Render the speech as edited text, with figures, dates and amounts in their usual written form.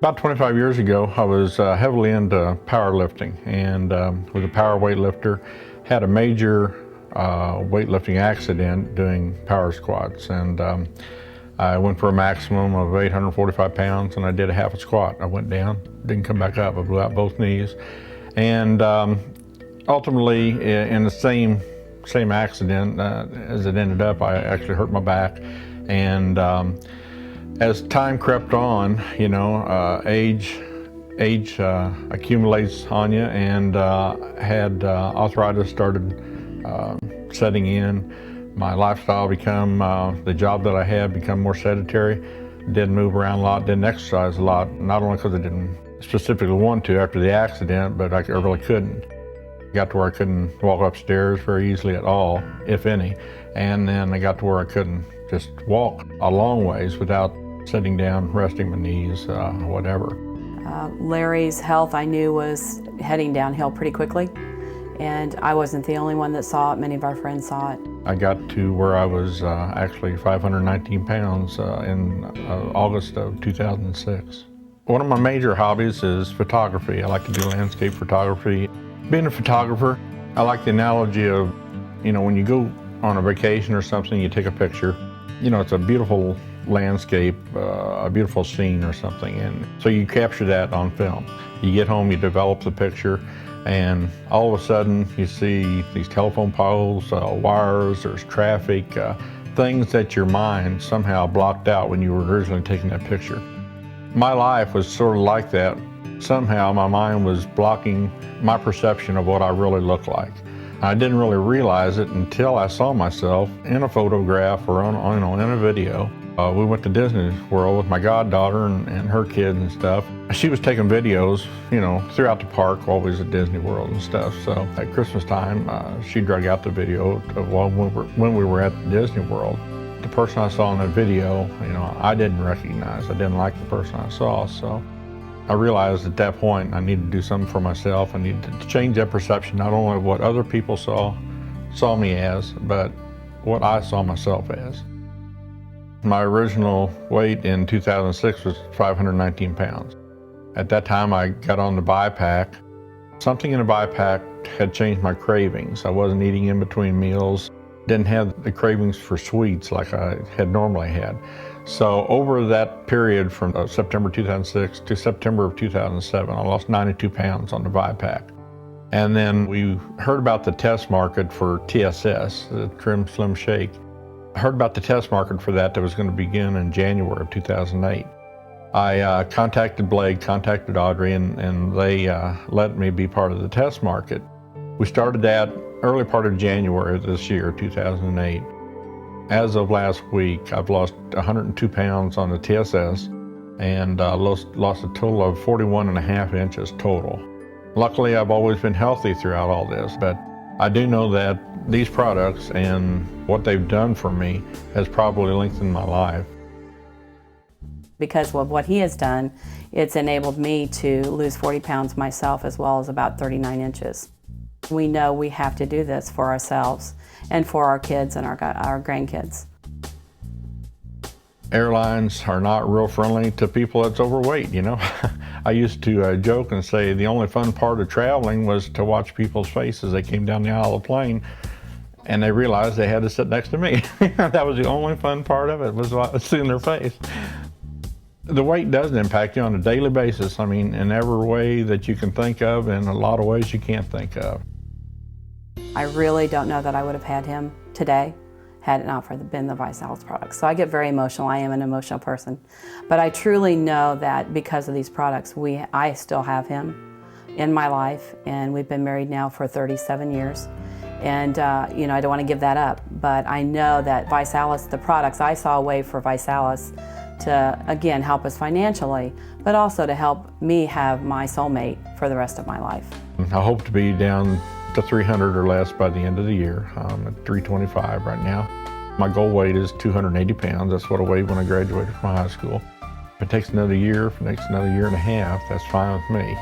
About 25 years ago, I was heavily into powerlifting and was a power weightlifter. Had a major weightlifting accident doing power squats, and I went for a maximum of 845 pounds, and I did a half a squat. I went down, didn't come back up. I blew out both knees, and ultimately, in the same accident as it ended up, I actually hurt my back, and as time crept on, you know, age accumulates on you, and had arthritis started setting in. My lifestyle become, the job that I had become more sedentary. Didn't move around a lot, didn't exercise a lot, not only because I didn't specifically want to after the accident, but I really couldn't. Got to where I couldn't walk upstairs very easily at all, if any. And then I got to where I couldn't just walk a long ways without sitting down, resting my knees, whatever. Larry's health, I knew, was heading downhill pretty quickly, and I wasn't the only one that saw it. Many of our friends saw it. I got to where I was actually 519 pounds in August of 2006. One of my major hobbies is photography. I like to do landscape photography. Being a photographer, I like the analogy of, you know, when you go on a vacation or something, you take a picture. You know, it's a beautiful landscape, a beautiful scene or something, and so you capture that on film. You get home, you develop the picture, and all of a sudden you see these telephone poles, wires, there's traffic, things that your mind somehow blocked out when you were originally taking that picture. My life was sort of like that. Somehow my mind was blocking my perception of what I really look like. I didn't really realize it until I saw myself in a photograph or on in a video. We went to Disney World with my goddaughter and her kids and stuff. She was taking videos, you know, throughout the park while we was at Disney World and stuff. So at Christmas time, she drug out the video of when we were at Disney World. The person I saw in that video, you know, I didn't recognize. I didn't like the person I saw, so I realized at that point I needed to do something for myself. I needed to change that perception, not only of what other people saw me as, but what I saw myself as. My original weight in 2006 was 519 pounds. At that time I got on the BiPAC. Something in the BiPAC had changed my cravings. I wasn't eating in between meals, didn't have the cravings for sweets like I had normally had. So over that period from September 2006 to September of 2007, I lost 92 pounds on the BiPAC. And then we heard about the test market for TSS, the Trim Slim Shake. I heard about the test market for that was going to begin in January of 2008. I contacted Blake, contacted Audrey, and they let me be part of the test market. We started that early part of January of this year, 2008. As of last week, I've lost 102 pounds on the TSS and lost a total of 41.5 inches total. Luckily, I've always been healthy throughout all this, but I do know that these products and what they've done for me has probably lengthened my life. Because of what he has done, it's enabled me to lose 40 pounds myself, as well as about 39 inches. We know we have to do this for ourselves and for our kids and our grandkids. Airlines are not real friendly to people that's overweight, you know. I used to joke and say the only fun part of traveling was to watch people's faces as they came down the aisle of the plane and they realized they had to sit next to me. That was the only fun part of it, was seeing their face. The weight does impact you on a daily basis. I mean, in every way that you can think of, and a lot of ways you can't think of. I really don't know that I would have had him today had it not been the Visalus products. So I get very emotional. I am an emotional person. But I truly know that because of these products, I still have him in my life, and we've been married now for 37 years. And you know, I don't want to give that up, but I know that Visalus, the products, I saw a way for Visalus to, again, help us financially, but also to help me have my soulmate for the rest of my life. I hope to be down to 300 or less by the end of the year. I'm at 325 right now. My goal weight is 280 pounds. That's what I weighed when I graduated from high school. If it takes another year, if it takes another year and a half, that's fine with me.